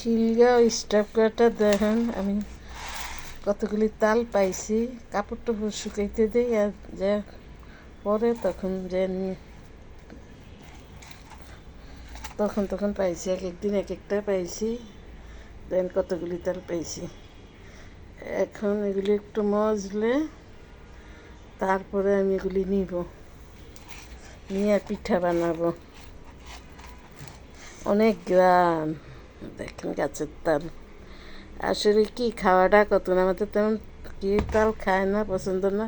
Khilgaon staff quarter দেখেন আমি কতগুলি তাল পাইছি। কাপড় টাপড় শুকাইতে দিই আর যে পরে তখন যে তখন পাইছি, এক একদিন এক একটা পাইছি। দেন কতগুলি তাল পাইছি। এখন এগুলি একটু মজলে তারপরে আমি এগুলি নিয়ে পিঠা বানাবো। অনেক গ্রাম দেখেন গাছের তাল। আসলে কি খাওয়াটা কত না, আমাদের তেমন কি তাল খায় না, পছন্দ না।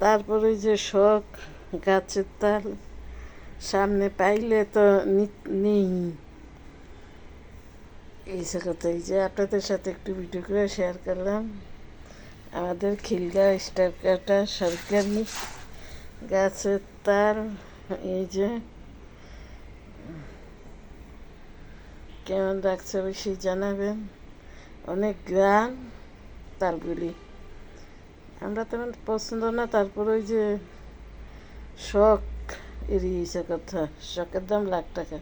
তারপরে যে শখ গাছের তাল সামনে পাইলে তো নেই। এই কথা, এই যে আপনাদের সাথে একটু ভিডিও করে শেয়ার করলাম। আমাদের খিলগাঁও স্টাফ কোয়ার্টার সরকারি গাছের তাল। এই যে কেমন লাগছে অবশ্যই জানাবেন। অনেক গ্রাম তালগুলি, আমরা তেমন পছন্দ না। তারপর ওই যে শখ এড়িয়েছে কথা, শখের দাম লাখ টাকা।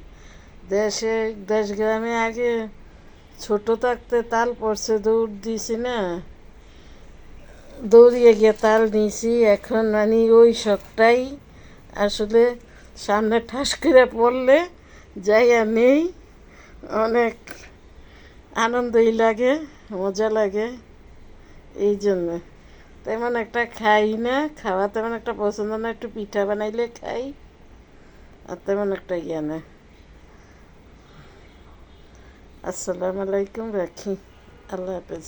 দেশ গ্রামে আগে ছোট থাকতে তাল পড়ছে, দৌড় দিয়েছি না, দৌড়িয়ে গিয়ে তাল নিয়েছি। এখন মানে ওই শখটাই আসলে সামনে ঠাস করে পড়লে যাইয়া নেই। অনেক আনন্দই লাগে, মজা লাগে। এই জন্য তেমন একটা খাই না, খাওয়া তেমন একটা পছন্দ না। একটু পিঠা বানাইলে খাই, আর তেমন একটা ইয়ে না। আসসালামু আলাইকুম, রাখি, আল্লাহ হাফেজ।